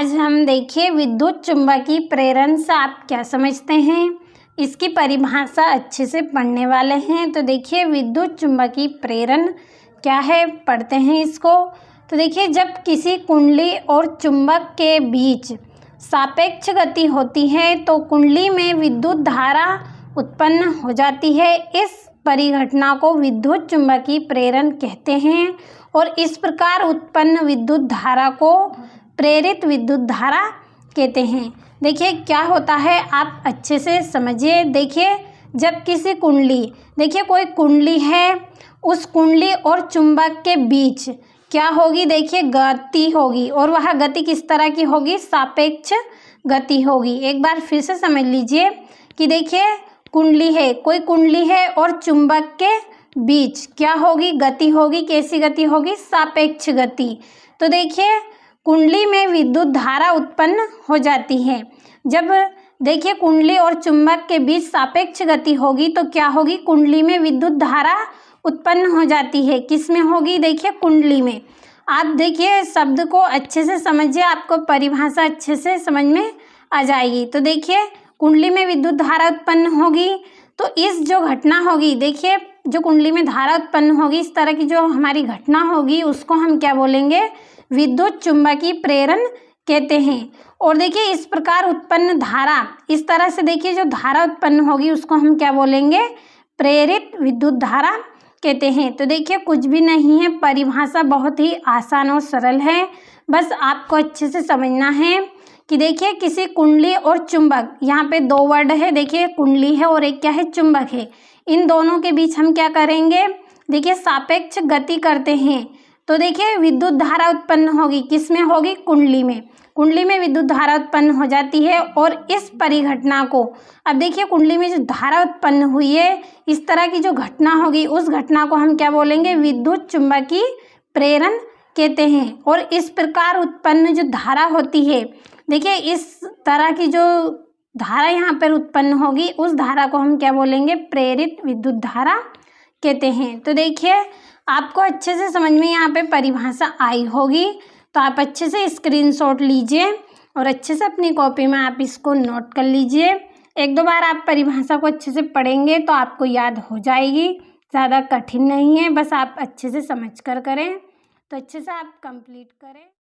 आज हम देखिए विद्युत चुम्बकीय प्रेरण से आप क्या समझते हैं, इसकी परिभाषा अच्छे से पढ़ने वाले हैं। तो देखिए विद्युत चुम्बकीय प्रेरण क्या है, पढ़ते हैं इसको। तो देखिए जब किसी कुंडली और चुंबक के बीच सापेक्ष गति होती है तो कुंडली में विद्युत धारा उत्पन्न हो जाती है। इस परिघटना को विद्युत चुम्बकीय प्रेरण कहते हैं और इस प्रकार उत्पन्न विद्युत धारा को प्रेरित विद्युत धारा कहते हैं। देखिए क्या होता है, आप अच्छे से समझिए। देखिए जब किसी कुंडली, देखिए कोई कुंडली है, उस कुंडली और चुंबक के बीच क्या होगी, देखिए गति होगी, और वह गति किस तरह की होगी, सापेक्ष गति होगी। एक बार फिर से समझ लीजिए कि देखिए कुंडली है, कोई कुंडली है और चुंबक के बीच क्या होगी, गति होगी। कैसी गति होगी, सापेक्ष गति। तो देखिए कुंडली में विद्युत धारा उत्पन्न हो जाती है। जब देखिए कुंडली और चुंबक के बीच सापेक्ष गति होगी तो क्या होगी, कुंडली में विद्युत धारा उत्पन्न हो जाती है। किस में होगी, देखिए कुंडली में। आप देखिए शब्द को अच्छे से समझिए, आपको परिभाषा अच्छे से समझ में आ जाएगी। तो देखिए कुंडली में विद्युत धारा उत्पन्न होगी तो इस जो घटना होगी, देखिए जो कुंडली में धारा उत्पन्न होगी, इस तरह की जो हमारी घटना होगी उसको हम क्या बोलेंगे, विद्युत चुम्बकीय प्रेरण कहते हैं। और देखिए इस प्रकार उत्पन्न धारा, इस तरह से देखिए जो धारा उत्पन्न होगी उसको हम क्या बोलेंगे, प्रेरित विद्युत धारा कहते हैं। तो देखिए कुछ भी नहीं है, परिभाषा बहुत ही आसान और सरल है। बस आपको अच्छे से समझना है कि देखिए किसी कुंडली और चुंबक, यहाँ पे दो वर्ड है, देखिए कुंडली है और एक क्या है, चुंबक है। इन दोनों के बीच हम क्या करेंगे, देखिए सापेक्ष गति करते हैं तो देखिए विद्युत धारा उत्पन्न होगी। किस में होगी, कुंडली में। कुंडली में विद्युत धारा उत्पन्न हो जाती है और इस परिघटना को, अब देखिए कुंडली में जो धारा उत्पन्न हुई है, इस तरह की जो घटना होगी उस घटना को हम क्या बोलेंगे, विद्युत चुम्बकीय प्रेरण कहते हैं। और इस प्रकार उत्पन्न जो धारा होती है, देखिए इस तरह की जो धारा यहाँ पर उत्पन्न होगी उस धारा को हम क्या बोलेंगे, प्रेरित विद्युत धारा कहते हैं। तो देखिए आपको अच्छे से समझ में यहाँ पे परिभाषा आई होगी, तो आप अच्छे से स्क्रीनशॉट लीजिए और अच्छे से अपनी कॉपी में आप इसको नोट कर लीजिए। एक दो बार आप परिभाषा को अच्छे से पढ़ेंगे तो आपको याद हो जाएगी, ज़्यादा कठिन नहीं है, बस आप अच्छे से समझ कर करें। तो अच्छे से आप कंप्लीट करें।